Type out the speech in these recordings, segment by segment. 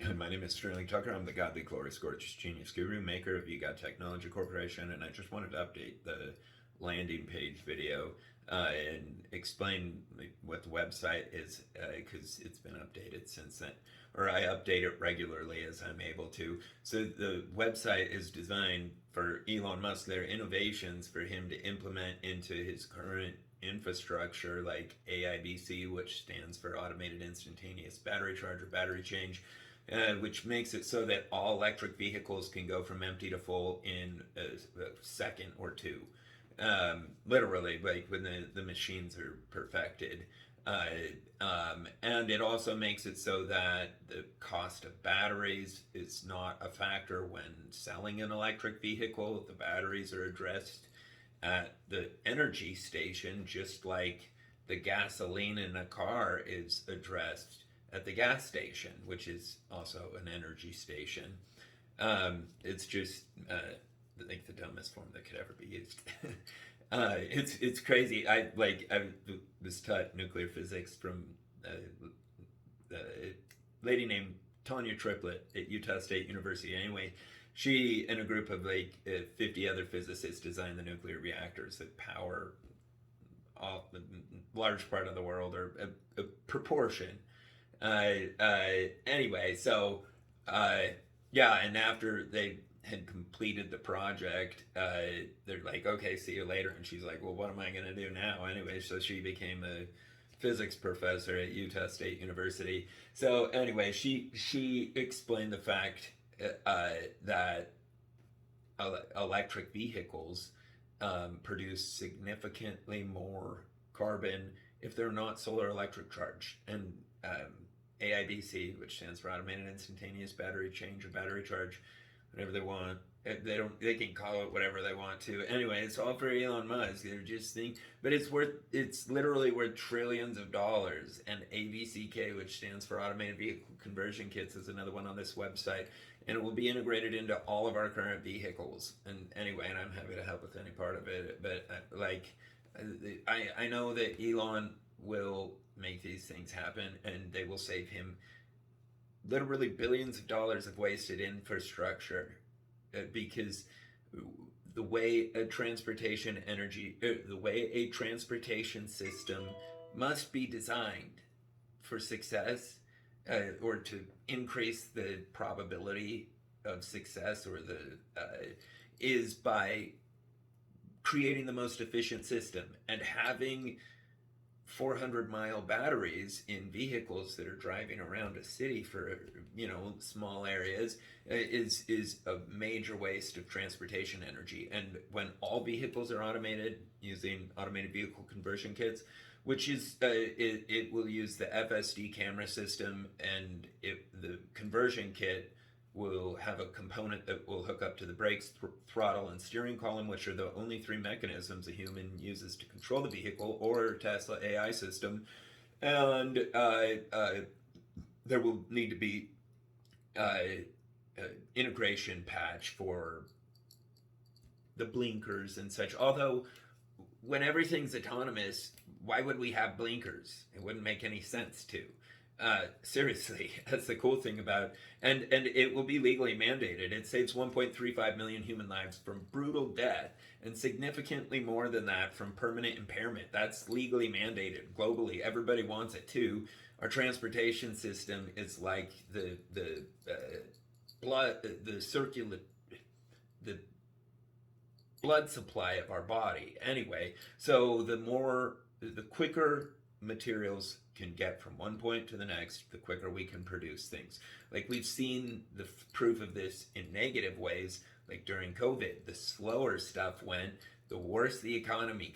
My name is Sterling Tucker. I'm the Godly Glorious Gorgeous Genius Guru, maker of EGOD Technology Corporation, and I just wanted to update the landing page video and explain what the website is because it's been updated since then, or I update it regularly as I'm able to. So the website is designed for Elon Musk. There are innovations for him to implement into his current infrastructure like AIBC, which stands for Automated Instantaneous Battery Charge or Battery Change, which makes it so that all electric vehicles can go from empty to full in a second or two. Literally, like when the machines are perfected. And it also makes it so that the cost of batteries is not a factor when selling an electric vehicle. The batteries are addressed at the energy station, just like the gasoline in a car is addressed at the gas station, which is also an energy station. It's just like the dumbest form that could ever be used. It's crazy. I was taught nuclear physics from a lady named Tanya Triplett at Utah State University. Anyway, she and a group of 50 other physicists designed the nuclear reactors that power all the large part of the world, or a proportion. Anyway, so yeah, and after they had completed the project, they're like, okay, see you later. And she's like, well, what am I going to do now? Anyway, so she became a physics professor at Utah State University. So anyway, she explained the fact that electric vehicles produce significantly more carbon if they're not solar electric charged. And AIBC, which stands for Automated Instantaneous Battery Change or Battery Charge, whatever they want. They can call it whatever they want to. Anyway, it's all for Elon Musk. They're just think, but it's literally worth trillions of dollars. And AVCK, which stands for Automated Vehicle Conversion Kits, is another one on this website, and it will be integrated into all of our current vehicles. And anyway, and I'm happy to help with any part of it. But I know that Elon will make these things happen, and they will save him literally billions of dollars of wasted infrastructure, because the way a transportation system must be designed for success, or to increase the probability of success, or is by creating the most efficient system, and having 400-mile batteries in vehicles that are driving around a city for small areas is a major waste of transportation energy. And when all vehicles are automated using automated vehicle conversion kits, which is it will use the FSD camera system, and the conversion kit will have a component that will hook up to the brakes, throttle, and steering column, which are the only three mechanisms a human uses to control the vehicle, or Tesla AI system. And there will need to be integration patch for the blinkers and such. Although, when everything's autonomous, why would we have blinkers? It wouldn't make any sense to. Seriously, that's the cool thing about, and it will be legally mandated. It saves 1.35 million human lives from brutal death, and significantly more than that from permanent impairment. That's legally mandated globally. Everybody wants it too. Our transportation system is like the blood supply of our body. Anyway, so the quicker materials can get from one point to the next, the quicker we can produce things. Like, we've seen the proof of this in negative ways, like during COVID. The slower stuff went, the worse the economy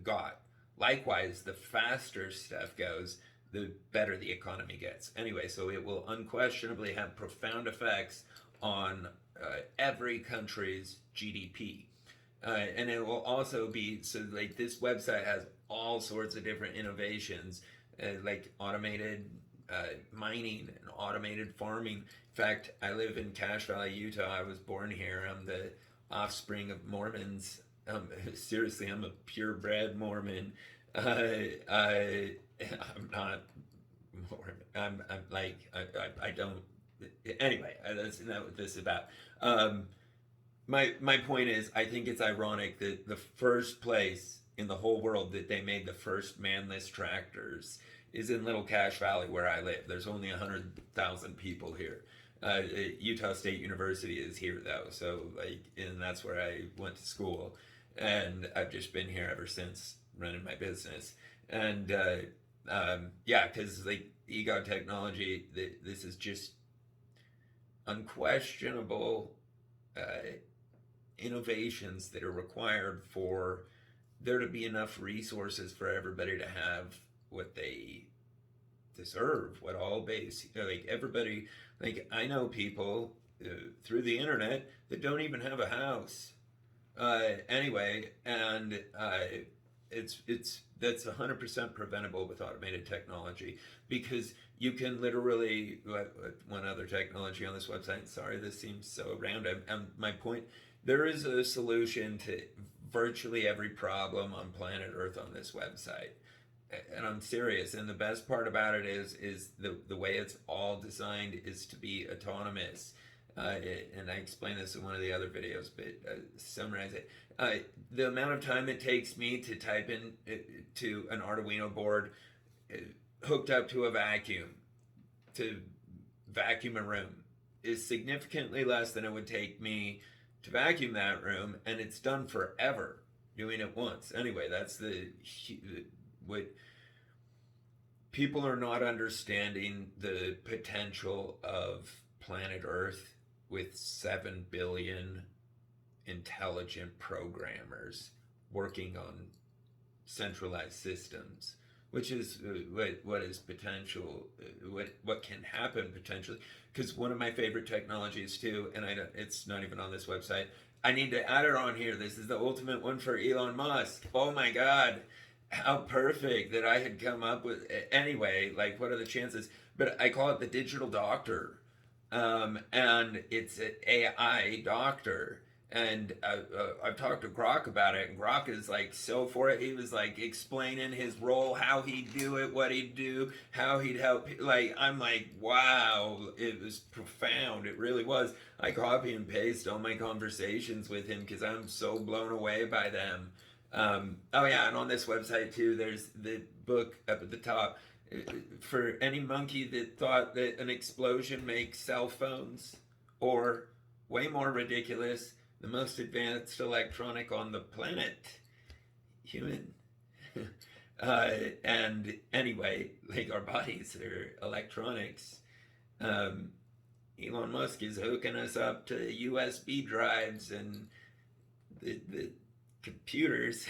got. Likewise, the faster stuff goes, the better the economy gets. Anyway, so it will unquestionably have profound effects on every country's GDP. And it will also be, so like, this website has all sorts of different innovations, like automated mining and automated farming. In fact, I live in Cache Valley, Utah. I was born here. I'm the offspring of Mormons. Seriously, I'm a purebred Mormon. I'm not Mormon. I'm like, I don't anyway, that's not what this is about. Um, my point is, I think it's ironic that the first place in the whole world that they made the first manless tractors is in Little Cache Valley, where I live. There's only 100,000 people here. Utah State University is here though, so like, and that's where I went to school, and I've just been here ever since, running my business. And yeah, because like EGOD technology, this is just unquestionable innovations that are required for there to be enough resources for everybody to have what they deserve, what all base, like everybody, like I know people through the internet that don't even have a house. Anyway, and it's that's 100% preventable with automated technology, because you can literally, one other technology on this website, sorry this seems so random, my point, there is a solution to virtually every problem on planet Earth on this website, and I'm serious. And the best part about it is the way it's all designed is to be autonomous. And I explained this in one of the other videos, but summarize it. The amount of time it takes me to type in to an Arduino board hooked up to a vacuum to vacuum a room is significantly less than it would take me to vacuum that room, and it's done forever doing it once. Anyway, that's what people are not understanding, the potential of planet Earth with 7 billion intelligent programmers working on centralized systems, which is what is potential, what can happen potentially. Because one of my favorite technologies too, and it's not even on this website, I need to add it on here. This is the ultimate one for Elon Musk. Oh my God, how perfect that I had come up with. Anyway, like, what are the chances? But I call it the digital doctor. And it's an AI doctor. And I've talked to Grok about it, and Grok is like so for it. He was like explaining his role, how he'd do it, what he'd do, how he'd help. Like, I'm like, wow, it was profound. It really was. I copy and paste all my conversations with him because I'm so blown away by them. Oh yeah, and on this website too, there's the book up at the top. For any monkey that thought that an explosion makes cell phones, or way more ridiculous, the most advanced electronic on the planet, human. And anyway, like, our bodies are electronics. Elon Musk is hooking us up to USB drives and the computers.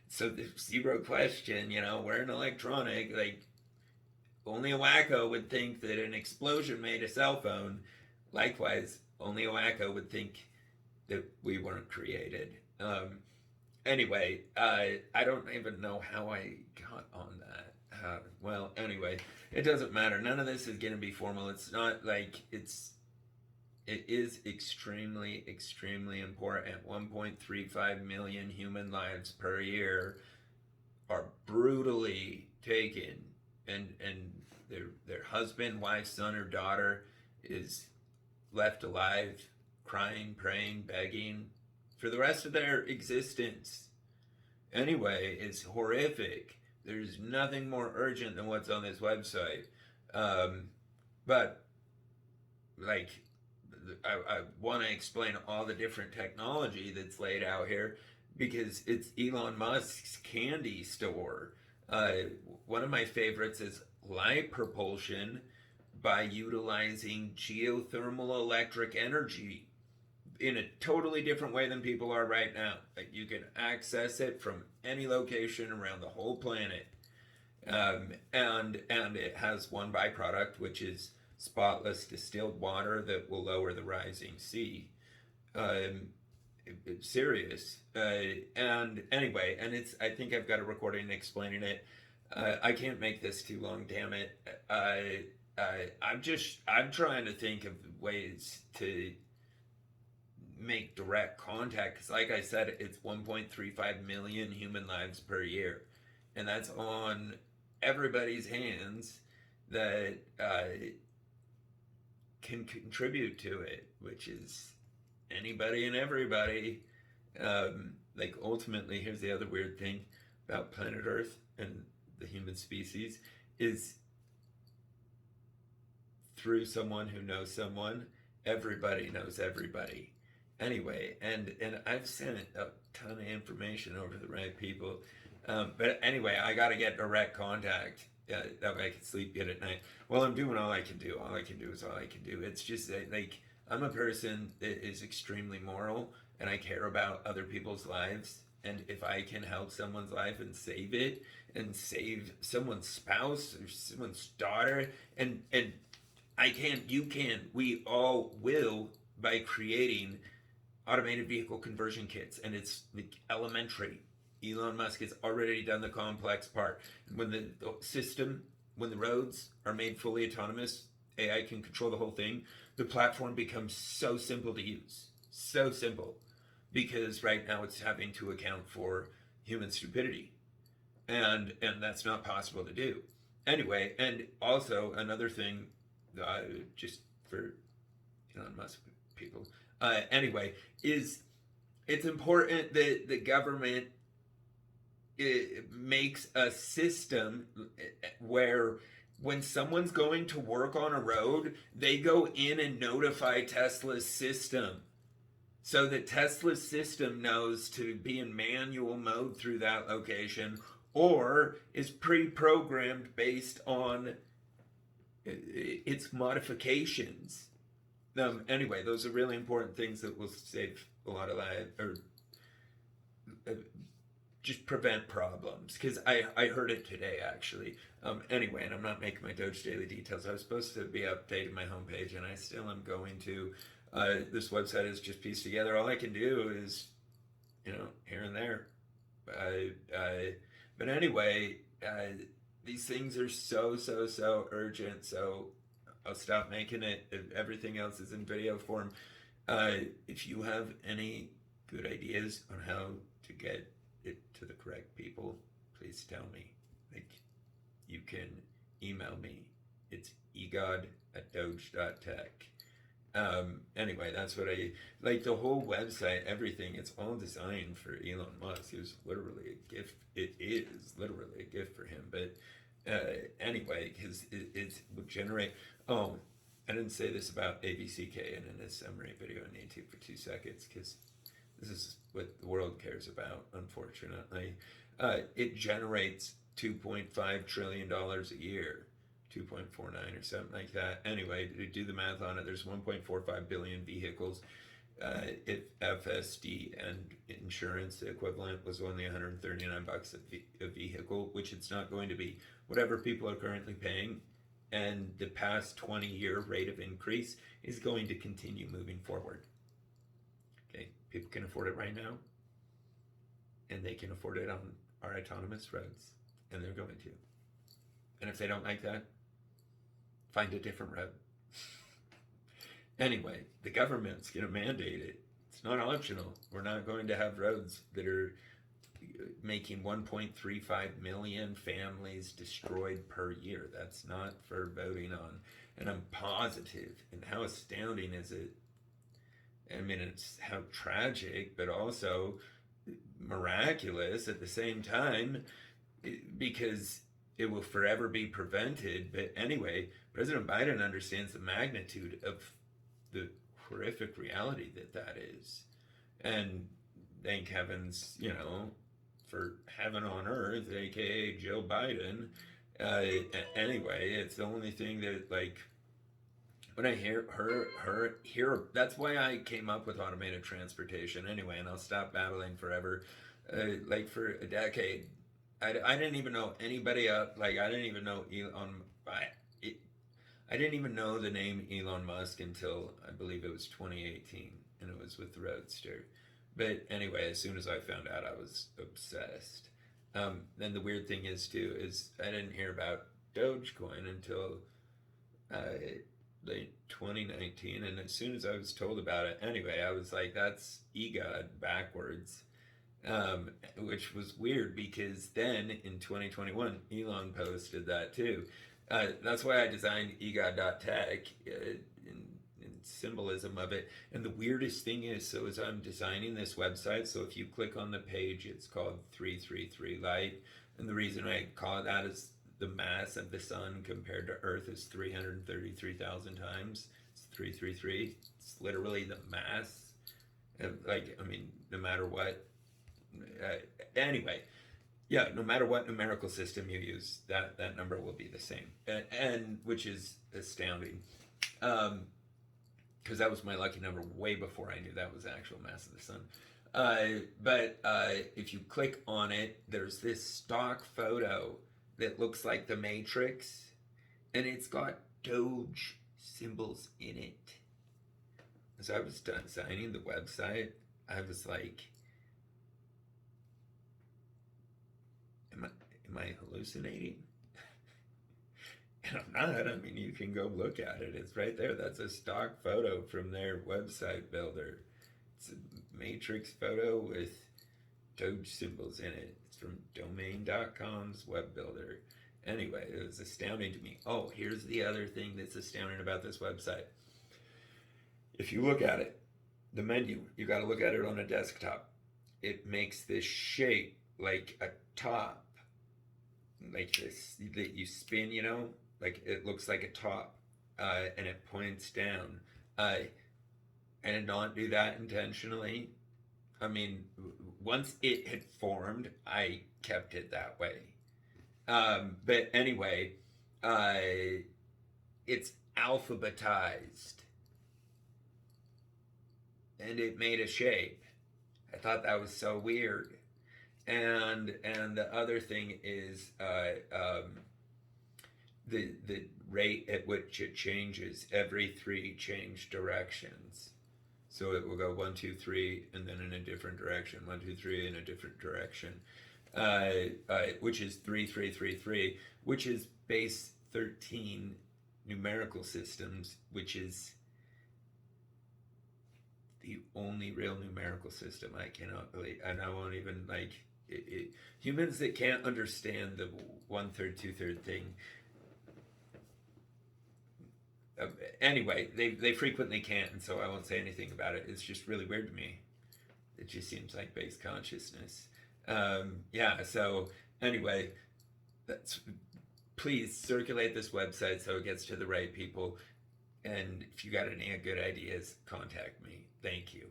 So there's zero question, we're an electronic. Like, only a wacko would think that an explosion made a cell phone. Likewise, only a wacko would think that we weren't created. Anyway, I don't even know how I got on that. Well, anyway, it doesn't matter. None of this is going to be formal. It's not like it is extremely, extremely important. 1.35 million human lives per year are brutally taken, and their husband, wife, son, or daughter is left alive, crying, praying, begging for the rest of their existence. Anyway, it's horrific. There's nothing more urgent than what's on this website. But like, I want to explain all the different technology that's laid out here, because it's Elon Musk's candy store. One of my favorites is light propulsion by utilizing geothermal electric energy in a totally different way than people are right now. Like, you can access it from any location around the whole planet. And it has one byproduct, which is spotless distilled water that will lower the rising sea. It's serious. And anyway, and I think I've got a recording explaining it. I can't make this too long, damn it. I'm trying to think of ways to make direct contact, because like I said, it's 1.35 million human lives per year, and that's on everybody's hands that can contribute to it, which is anybody and everybody. Like ultimately, here's the other weird thing about planet Earth and the human species is through someone who knows someone, everybody knows everybody. Anyway, and I've sent a ton of information over to the right people. But anyway, I got to get direct contact. That way I can sleep good at night. Well, I'm doing all I can do. All I can do is all I can do. It's just like I'm a person that is extremely moral, and I care about other people's lives. And if I can help someone's life and save it, and save someone's spouse or someone's daughter, and I can, you can, we all will, by creating automated vehicle conversion kits. And it's like elementary. Elon Musk has already done the complex part. When the system, when the roads are made fully autonomous, AI can control the whole thing. The platform becomes so simple to use. So simple. Because right now it's having to account for human stupidity. And that's not possible to do. Anyway, and also another thing, just for Elon Musk people, anyway, is it's important that the government makes a system where when someone's going to work on a road, they go in and notify Tesla's system. So that Tesla's system knows to be in manual mode through that location, or is pre-programmed based on its modifications. Anyway, those are really important things that will save a lot of lives, or just prevent problems. Because I heard it today, actually. Anyway, and I'm not making my Doge Daily Details. I was supposed to be updating my homepage, and I still am going to. This website is just pieced together. All I can do is, here and there. But anyway, these things are so urgent. So I'll stop making it. Everything else is in video form. If you have any good ideas on how to get it to the correct people, please tell me. Like, you can email me. It's egod@doge.tech. Anyway, that's what I like. The whole website, everything, it's all designed for Elon Musk. It was literally a gift. It is literally a gift for him. But anyway, because it would generate. Oh, I didn't say this about ABCK, and in this summary video, I need to for 2 seconds, because this is what the world cares about, unfortunately. It generates $2.5 trillion a year. 2.49 or something like that. Anyway, to do the math on it, there's 1.45 billion vehicles. If FSD and insurance, the equivalent was only $139 a vehicle, which it's not going to be. Whatever people are currently paying, and the past 20-year rate of increase is going to continue moving forward. Okay, people can afford it right now, and they can afford it on our autonomous roads, and they're going to. And if they don't like that, find a different road. Anyway, the government's going to mandate it. It's not optional. We're not going to have roads that are making 1.35 million families destroyed per year. That's not for voting on. And I'm positive. And how astounding is it? I mean, it's how tragic, but also miraculous at the same time, because it will forever be prevented. But anyway, President Biden understands the magnitude of the horrific reality that is. And thank heavens, for heaven on earth, aka Joe Biden. Anyway, it's the only thing that, like, when I hear her, that's why I came up with automated transportation anyway, and I'll stop battling forever. Like, for a decade, I didn't even know anybody up. Like, I didn't even know I didn't even know the name Elon Musk until I believe it was 2018, and it was with the Roadster. But anyway, as soon as I found out, I was obsessed. Then the weird thing is too, is I didn't hear about Dogecoin until late 2019, and as soon as I was told about it, anyway, I was like, that's EGOD backwards. Which was weird, because then in 2021, Elon posted that too. That's why I designed EGOD.tech in symbolism of it. And the weirdest thing is, so as I'm designing this website, so if you click on the page, it's called 333 light. And the reason I call it that is the mass of the sun compared to Earth is 333,000 times. It's 333. It's literally the mass. Like, I mean, no matter what. Anyway, yeah, no matter what numerical system you use, that number will be the same, and which is astounding, because that was my lucky number way before I knew that was the actual mass of the sun. But if you click on it, there's this stock photo that looks like the Matrix, and it's got Doge symbols in it. As I was done signing the website, I was like, am I hallucinating? And I'm not. I mean, you can go look at it. It's right there. That's a stock photo from their website builder. It's a matrix photo with Doge symbols in it. It's from domain.com's web builder. Anyway, it was astounding to me. Oh, here's the other thing that's astounding about this website. If you look at it, the menu, you got to look at it on a desktop. It makes this shape like a top, like this that you spin, you know, like it looks like a top, and it points down. I did not do that intentionally. I mean, once it had formed, I kept it that way. But anyway, it's alphabetized, and it made a shape. I thought that was so weird. And the other thing is the rate at which it changes every 3 change directions. So it will go 1, 2, 3, and then in a different direction. 1, 2, 3 in a different direction, which is 3, 3, 3, 3, which is base 13 numerical systems, which is the only real numerical system. I cannot believe, and I won't even like humans that can't understand the 1/3, 2/3 thing. Anyway, they frequently can't, and so I won't say anything about it. It's just really weird to me. It just seems like base consciousness. Yeah. So anyway, please circulate this website so it gets to the right people. And if you got any good ideas, contact me. Thank you.